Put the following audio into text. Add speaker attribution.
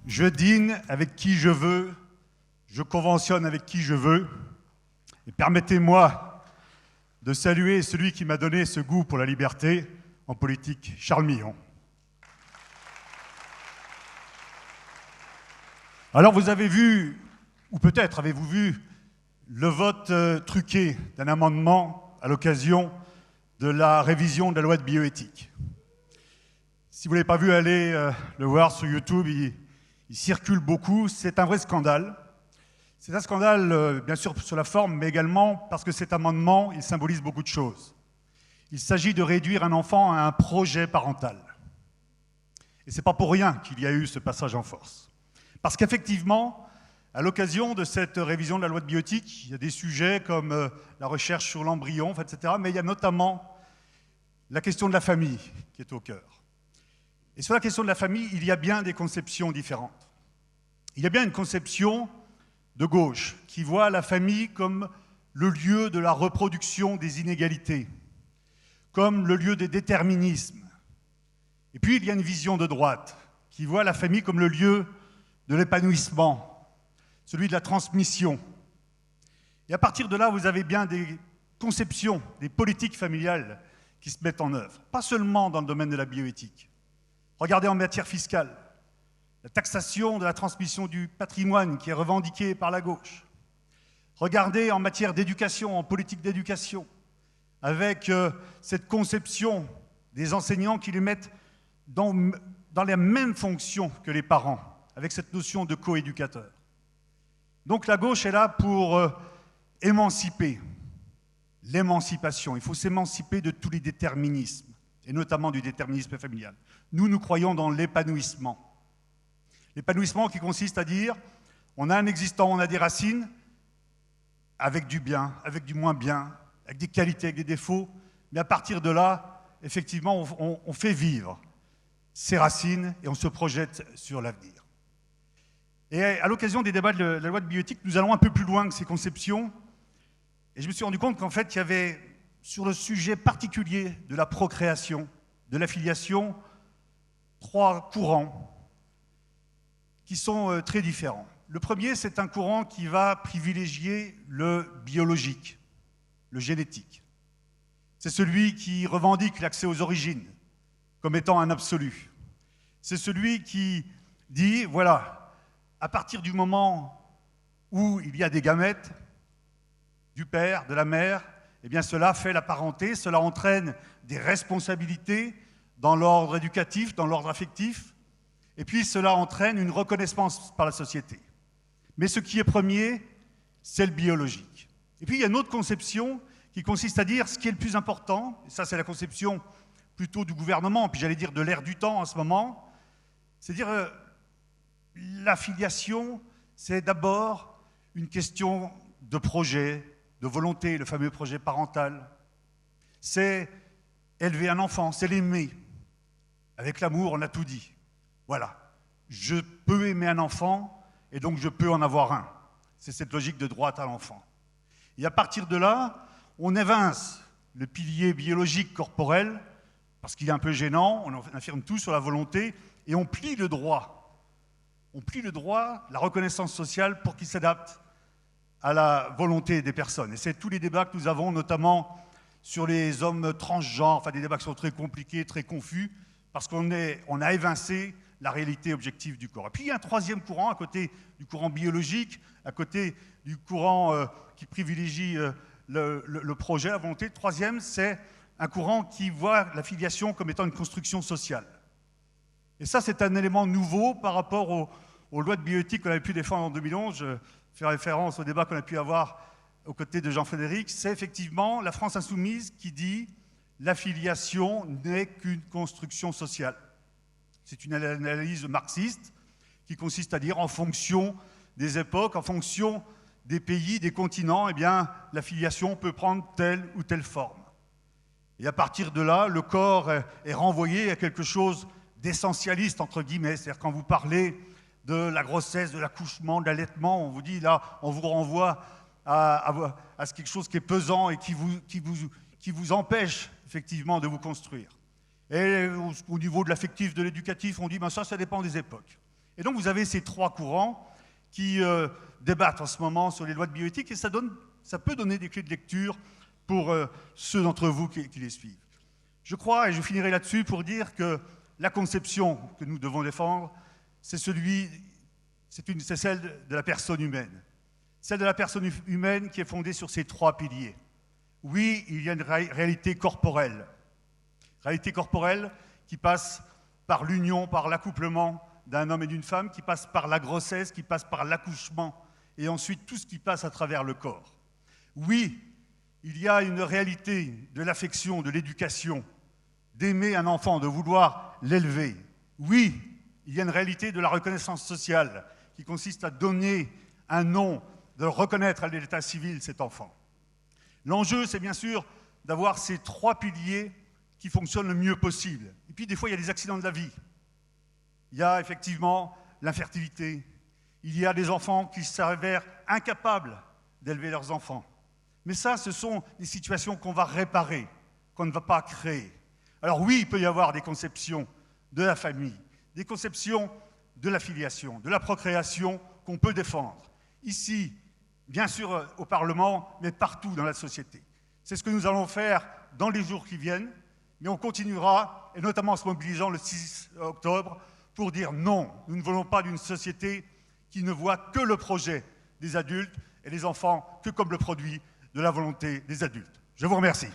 Speaker 1: Je dîne avec qui je veux, je conventionne avec qui je veux. Et permettez-moi de saluer celui qui m'a donné ce goût pour la liberté en politique, Charles Millon. Alors vous avez vu, ou peut-être avez-vous vu, le vote truqué d'un amendement à l'occasion de la révision de la loi de bioéthique. Si vous ne l'avez pas vu, allez le voir sur YouTube, il circule beaucoup, c'est un vrai scandale. C'est un scandale, bien sûr, sur la forme, mais également parce que cet amendement, il symbolise beaucoup de choses. Il s'agit de réduire un enfant à un projet parental. Et ce n'est pas pour rien qu'il y a eu ce passage en force. Parce qu'effectivement, à l'occasion de cette révision de la loi de bioéthique, il y a des sujets comme la recherche sur l'embryon, etc., mais il y a notamment la question de la famille qui est au cœur. Et sur la question de la famille, il y a bien des conceptions différentes. Il y a bien une conception de gauche qui voit la famille comme le lieu de la reproduction des inégalités, comme le lieu des déterminismes. Et puis il y a une vision de droite qui voit la famille comme le lieu de l'épanouissement, celui de la transmission. Et à partir de là, vous avez bien des conceptions, des politiques familiales qui se mettent en œuvre, pas seulement dans le domaine de la bioéthique. Regardez en matière fiscale, la taxation de la transmission du patrimoine qui est revendiquée par la gauche. Regardez en matière d'éducation, en politique d'éducation, avec cette conception des enseignants qui les mettent dans les mêmes fonctions que les parents, avec cette notion de coéducateur. Donc la gauche est là pour émanciper, l'émancipation. Il faut s'émanciper de tous les déterminismes, et notamment du déterminisme familial. Nous croyons dans l'épanouissement. L'épanouissement qui consiste à dire, on a un existant, on a des racines, avec du bien, avec du moins bien, avec des qualités, avec des défauts, mais à partir de là, effectivement, on fait vivre ces racines et on se projette sur l'avenir. Et à l'occasion des débats de la loi de bioéthique, nous allons un peu plus loin que ces conceptions, et je me suis rendu compte qu'en fait, il y avait, sur le sujet particulier de la procréation, de la filiation, 3 courants qui sont très différents. Le premier, c'est un courant qui va privilégier le biologique, le génétique. C'est celui qui revendique l'accès aux origines comme étant un absolu. C'est celui qui dit, voilà, à partir du moment où il y a des gamètes, du père, de la mère, eh bien cela fait la parenté, cela entraîne des responsabilités dans l'ordre éducatif, dans l'ordre affectif, et puis cela entraîne une reconnaissance par la société. Mais ce qui est premier, c'est le biologique. Et puis il y a une autre conception qui consiste à dire ce qui est le plus important, et ça c'est la conception plutôt du gouvernement, puis j'allais dire de l'ère du temps en ce moment, c'est dire la filiation, c'est d'abord une question de projet, de volonté, le fameux projet parental. C'est élever un enfant, c'est l'aimer. Avec l'amour, on a tout dit. Voilà, je peux aimer un enfant et donc je peux en avoir un. C'est cette logique de droite à l'enfant. Et à partir de là, on évince le pilier biologique corporel, parce qu'il est un peu gênant, on affirme tout sur la volonté, et on plie le droit. On plie le droit, la reconnaissance sociale, pour qu'il s'adapte à la volonté des personnes. Et c'est tous les débats que nous avons, notamment sur les hommes transgenres, enfin des débats qui sont très compliqués, très confus, parce qu'on a évincé la réalité objective du corps. Et puis il y a un troisième courant, à côté du courant biologique, à côté du courant qui privilégie le projet, la volonté. Le troisième, c'est un courant qui voit la filiation comme étant une construction sociale. Et ça, c'est un élément nouveau par rapport aux lois de bioéthique qu'on avait pu défendre en 2011. Je fais référence au débat qu'on a pu avoir aux côtés de Jean-Frédéric. C'est effectivement la France insoumise qui dit la filiation n'est qu'une construction sociale. C'est une analyse marxiste qui consiste à dire en fonction des époques, en fonction des pays, des continents, eh bien, la filiation peut prendre telle ou telle forme. Et à partir de là, le corps est renvoyé à quelque chose d'essentialiste, entre guillemets. C'est-à-dire quand vous parlez de la grossesse, de l'accouchement, de l'allaitement, on vous dit là, on vous renvoie à quelque chose qui est pesant et qui vous empêche effectivement de vous construire. Et au niveau de l'affectif, de l'éducatif, on dit ben ça dépend des époques. Et donc vous avez ces trois courants qui débattent en ce moment sur les lois de bioéthique et ça peut donner des clés de lecture pour ceux d'entre vous qui les suivent. Je crois, et je finirai là-dessus pour dire que la conception que nous devons défendre, c'est celle de la personne humaine. Celle de la personne humaine qui est fondée sur ces trois piliers. Oui, il y a une réalité corporelle. Réalité corporelle qui passe par l'union, par l'accouplement d'un homme et d'une femme, qui passe par la grossesse, qui passe par l'accouchement, et ensuite tout ce qui passe à travers le corps. Oui, il y a une réalité de l'affection, de l'éducation, d'aimer un enfant, de vouloir l'élever. Oui, il y a une réalité de la reconnaissance sociale qui consiste à donner un nom, de reconnaître à l'état civil cet enfant. L'enjeu, c'est bien sûr d'avoir ces trois piliers qui fonctionnent le mieux possible. Et puis, des fois, il y a des accidents de la vie. Il y a effectivement l'infertilité. Il y a des enfants qui s'avèrent incapables d'élever leurs enfants. Mais ça, ce sont des situations qu'on va réparer, qu'on ne va pas créer. Alors oui, il peut y avoir des conceptions de la famille, des conceptions de la filiation, de la procréation qu'on peut défendre. Ici, bien sûr au Parlement, mais partout dans la société. C'est ce que nous allons faire dans les jours qui viennent, mais on continuera, et notamment en se mobilisant le 6 octobre, pour dire non, nous ne voulons pas d'une société qui ne voit que le projet des adultes et les enfants que comme le produit de la volonté des adultes. Je vous remercie.